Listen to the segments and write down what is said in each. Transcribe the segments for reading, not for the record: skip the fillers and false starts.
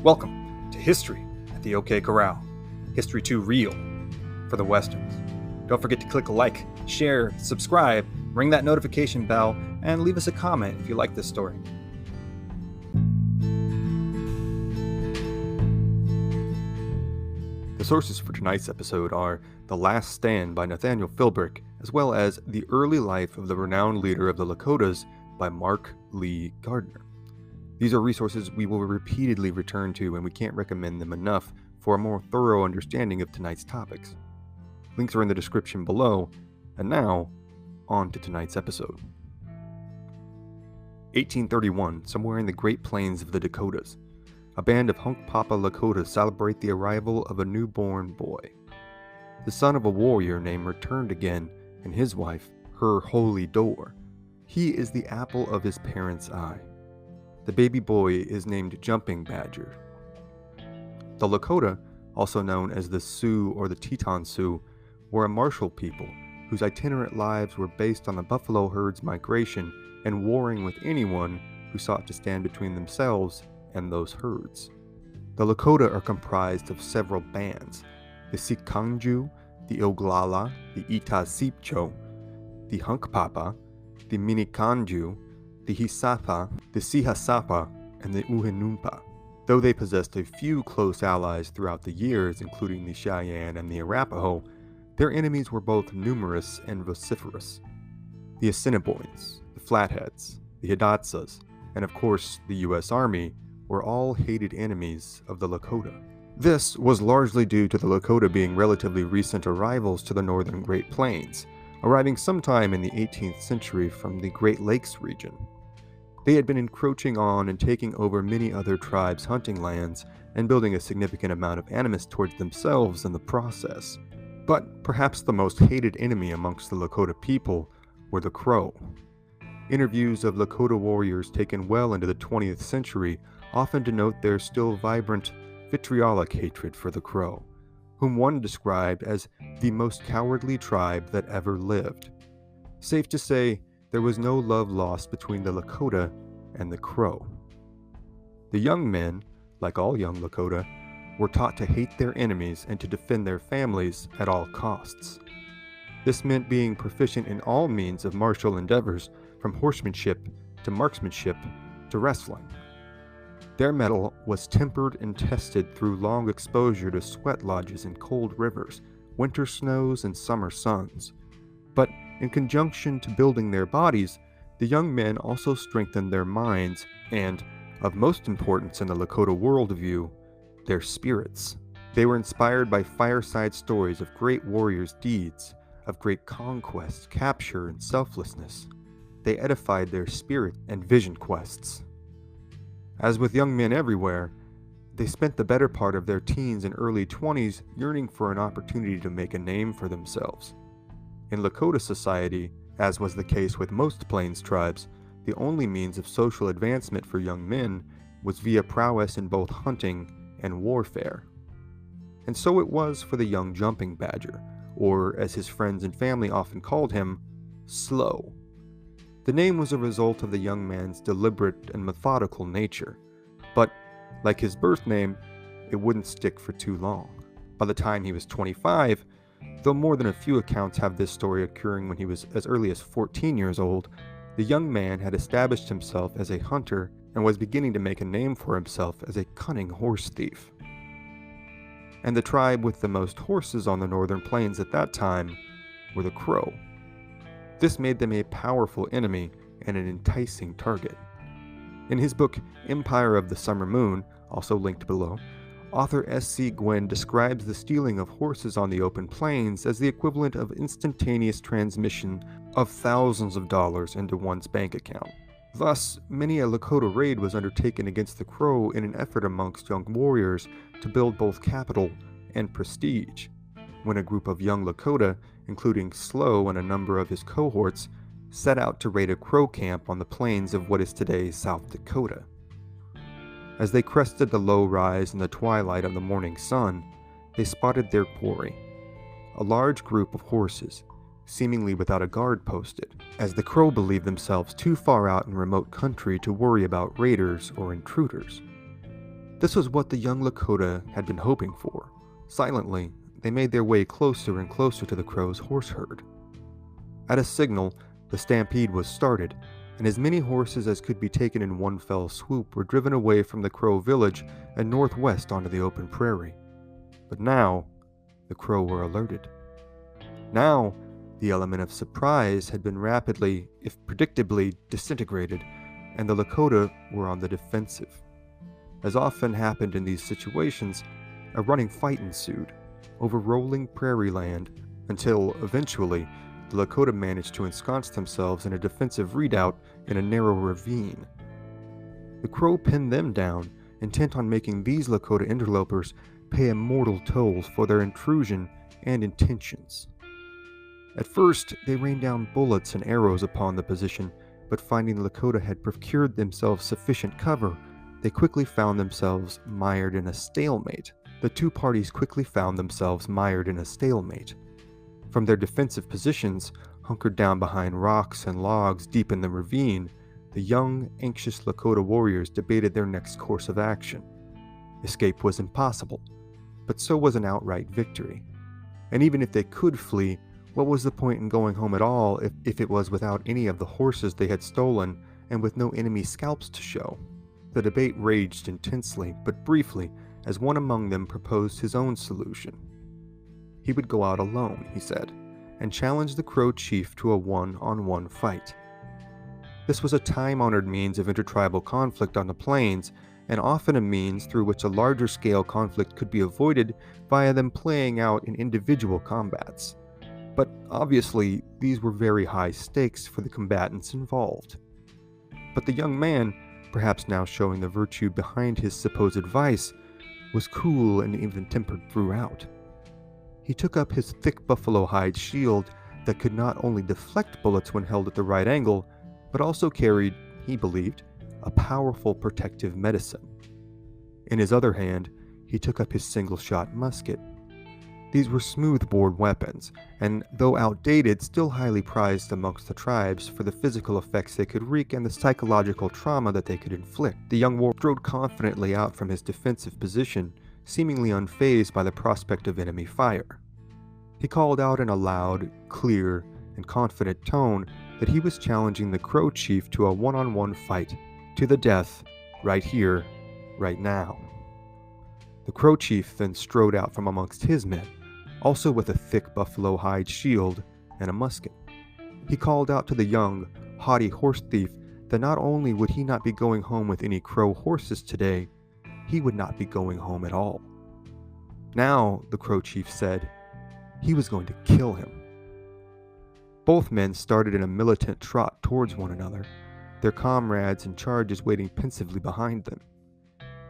Welcome to History at the OK Corral. History too real for the Westerns. Don't forget to click like, share, subscribe, ring that notification bell, and leave us a comment if you like this story. The sources for tonight's episode are The Last Stand by Nathaniel Philbrick, as well as The Early Life of the Renowned Leader of the Lakotas by Mark Lee Gardner. These are resources we will repeatedly return to, and we can't recommend them enough for a more thorough understanding of tonight's topics. Links are in the description below, and now, on to tonight's episode. 1831, somewhere in the Great Plains of the Dakotas, a band of Hunkpapa Lakotas celebrate the arrival of a newborn boy. The son of a warrior named Returned Again, and his wife, her holy door. He is the apple of his parents' eye. The baby boy is named Jumping Badger. The Lakota, also known as the Sioux or the Teton Sioux, were a martial people whose itinerant lives were based on the buffalo herd's migration and warring with anyone who sought to stand between themselves and those herds. The Lakota are comprised of several bands: the Sikangju, the Oglala, the Itasipcho, the Hunkpapa, the Minikanju, the Hisapa, the Sihasapa, and the Uhinumpa. Though they possessed a few close allies throughout the years, including the Cheyenne and the Arapaho, their enemies were both numerous and vociferous. The Assiniboines, the Flatheads, the Hidatsas, and of course the U.S. Army were all hated enemies of the Lakota. This was largely due to the Lakota being relatively recent arrivals to the northern Great Plains, arriving sometime in the 18th century from the Great Lakes region. They had been encroaching on and taking over many other tribes' hunting lands and building a significant amount of animus towards themselves in the process. But perhaps the most hated enemy amongst the Lakota people were the Crow. Interviews of Lakota warriors taken well into the 20th century often denote their still vibrant, vitriolic hatred for the Crow, whom one described as the most cowardly tribe that ever lived. Safe to say, there was no love lost between the Lakota and the Crow. The young men, like all young Lakota, were taught to hate their enemies and to defend their families at all costs. This meant being proficient in all means of martial endeavors, from horsemanship to marksmanship to wrestling. Their mettle was tempered and tested through long exposure to sweat lodges in cold rivers, winter snows, and summer suns. But in conjunction to building their bodies, the young men also strengthened their minds and, of most importance in the Lakota worldview, their spirits. They were inspired by fireside stories of great warriors' deeds, of great conquest, capture, and selflessness. They edified their spirit and vision quests. As with young men everywhere, they spent the better part of their teens and early 20s yearning for an opportunity to make a name for themselves. In Lakota society, as was the case with most Plains tribes, the only means of social advancement for young men was via prowess in both hunting and warfare. And so it was for the young Jumping Badger, or as his friends and family often called him, Slow. The name was a result of the young man's deliberate and methodical nature, but, like his birth name, it wouldn't stick for too long. By the time he was 25, though more than a few accounts have this story occurring when he was as early as 14 years old, the young man had established himself as a hunter and was beginning to make a name for himself as a cunning horse thief. And the tribe with the most horses on the northern plains at that time were the Crow. This made them a powerful enemy and an enticing target. In his book Empire of the Summer Moon, also linked below, author S.C. Gwynn describes the stealing of horses on the open plains as the equivalent of instantaneous transmission of thousands of dollars into one's bank account. Thus, many a Lakota raid was undertaken against the Crow in an effort amongst young warriors to build both capital and prestige. When a group of young Lakota, including Slow and a number of his cohorts, set out to raid a Crow camp on the plains of what is today South Dakota. As they crested the low rise in the twilight of the morning sun, they spotted their quarry, a large group of horses, seemingly without a guard posted, as the Crow believed themselves too far out in remote country to worry about raiders or intruders. This was what the young Lakota had been hoping for. Silently, they made their way closer and closer to the Crow's horse herd. At a signal, the stampede was started, and as many horses as could be taken in one fell swoop were driven away from the Crow village and northwest onto the open prairie. But now, the Crow were alerted. Now, the element of surprise had been rapidly, if predictably, disintegrated, and the Lakota were on the defensive. As often happened in these situations, a running fight ensued over rolling prairie land until, eventually, the Lakota managed to ensconce themselves in a defensive redoubt in a narrow ravine. The Crow pinned them down, intent on making these Lakota interlopers pay a mortal toll for their intrusion and intentions. At first, they rained down bullets and arrows upon the position, but finding the Lakota had procured themselves sufficient cover, they quickly found themselves mired in a stalemate. The two parties quickly found themselves mired in a stalemate. From their defensive positions, hunkered down behind rocks and logs deep in the ravine, the young, anxious Lakota warriors debated their next course of action. Escape was impossible, but so was an outright victory. And even if they could flee, what was the point in going home at all if it was without any of the horses they had stolen and with no enemy scalps to show? The debate raged intensely, but briefly, as one among them proposed his own solution. He would go out alone, he said, and challenge the Crow chief to a one-on-one fight. This was a time-honored means of intertribal conflict on the plains, and often a means through which a larger-scale conflict could be avoided via them playing out in individual combats. But obviously, these were very high stakes for the combatants involved. But the young man, perhaps now showing the virtue behind his supposed vice, was cool and even-tempered throughout. He took up his thick buffalo hide shield that could not only deflect bullets when held at the right angle, but also carried, he believed, a powerful protective medicine. In his other hand, he took up his single-shot musket. These were smooth-bored weapons, and though outdated, still highly prized amongst the tribes for the physical effects they could wreak and the psychological trauma that they could inflict. The young warrior strode confidently out from his defensive position, seemingly unfazed by the prospect of enemy fire. He called out in a loud, clear, and confident tone that he was challenging the Crow chief to a one-on-one fight, to the death, right here, right now. The Crow chief then strode out from amongst his men, also with a thick buffalo hide shield and a musket. He called out to the young, haughty horse thief that not only would he not be going home with any Crow horses today, he would not be going home at all. Now, the Crow chief said, he was going to kill him. Both men started in a militant trot towards one another, their comrades and charges waiting pensively behind them.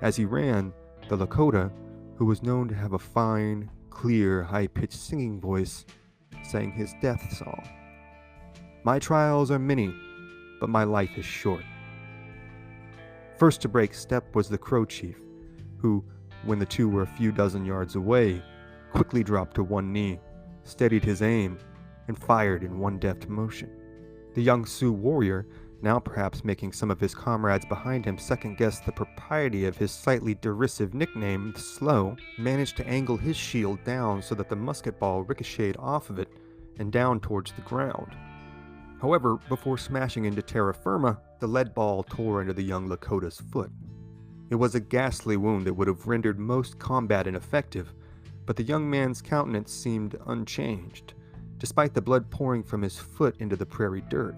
As he ran, the Lakota, who was known to have a fine, clear, high-pitched singing voice, sang his death song. "My trials are many, but my life is short." First to break step was the Crow chief, who, when the two were a few dozen yards away, quickly dropped to one knee, steadied his aim, and fired in one deft motion. The young Sioux warrior, now perhaps making some of his comrades behind him second-guess the propriety of his slightly derisive nickname, the Slow, managed to angle his shield down so that the musket ball ricocheted off of it and down towards the ground. However, before smashing into terra firma, the lead ball tore into the young Lakota's foot. It was a ghastly wound that would have rendered most combat ineffective, but the young man's countenance seemed unchanged, despite the blood pouring from his foot into the prairie dirt.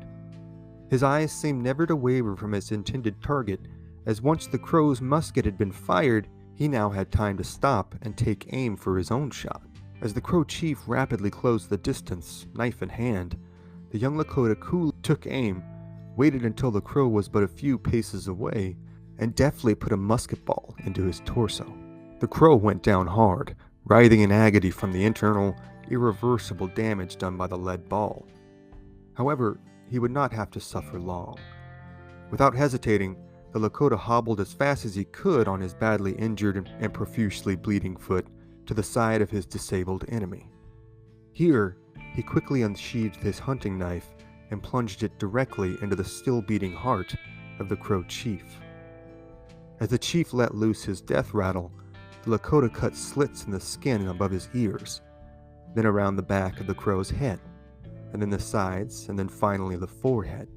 His eyes seemed never to waver from his intended target, as once the Crow's musket had been fired, he now had time to stop and take aim for his own shot. As the Crow chief rapidly closed the distance, knife in hand, the young Lakota coolly took aim, waited until the Crow was but a few paces away, and deftly put a musket ball into his torso. The Crow went down hard, writhing in agony from the internal, irreversible damage done by the lead ball. However, he would not have to suffer long. Without hesitating, the Lakota hobbled as fast as he could on his badly injured and profusely bleeding foot to the side of his disabled enemy. Here, he quickly unsheathed his hunting knife and plunged it directly into the still beating heart of the Crow chief. As the chief let loose his death rattle, the Lakota cut slits in the skin above his ears, then around the back of the crow's head, and then the sides, and then finally the forehead.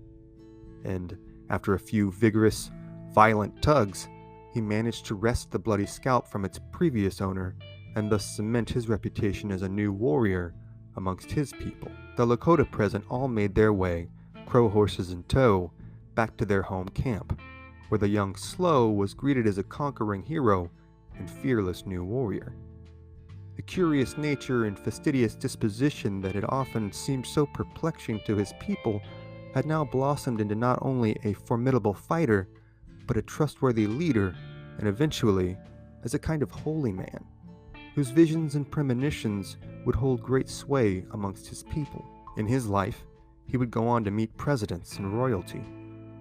And after a few vigorous, violent tugs, he managed to wrest the bloody scalp from its previous owner and thus cement his reputation as a new warrior amongst his people. The Lakota present all made their way, crow horses in tow, back to their home camp, where the young Slow was greeted as a conquering hero and fearless new warrior. The curious nature and fastidious disposition that had often seemed so perplexing to his people had now blossomed into not only a formidable fighter, but a trustworthy leader, and eventually as a kind of holy man, whose visions and premonitions would hold great sway amongst his people. In his life, he would go on to meet presidents and royalty,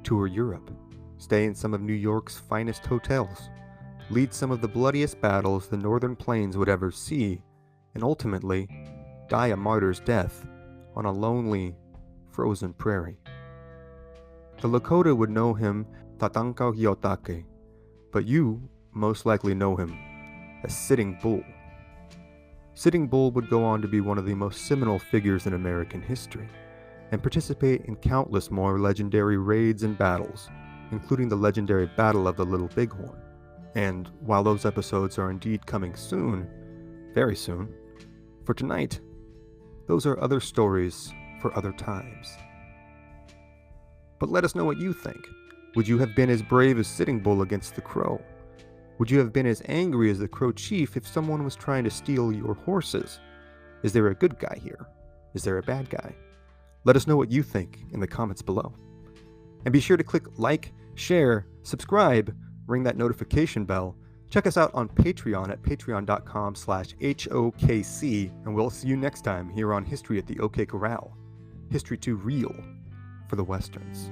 tour Europe, stay in some of New York's finest hotels, lead some of the bloodiest battles the Northern Plains would ever see, and ultimately die a martyr's death on a lonely, frozen prairie. The Lakota would know him Tatanka Yotake, but you most likely know him as Sitting Bull. Sitting Bull would go on to be one of the most seminal figures in American history, and participate in countless more legendary raids and battles, including the legendary Battle of the Little Bighorn. And while those episodes are indeed coming soon, very soon, for tonight, those are other stories for other times. But let us know what you think. Would you have been as brave as Sitting Bull against the Crow? Would you have been as angry as the Crow Chief if someone was trying to steal your horses? Is there a good guy here? Is there a bad guy? Let us know what you think in the comments below. And be sure to click like, share, subscribe, ring that notification bell. Check us out on Patreon at patreon.com/HOKC, and we'll see you next time here on History at the OK Corral. History too real for the Westerns.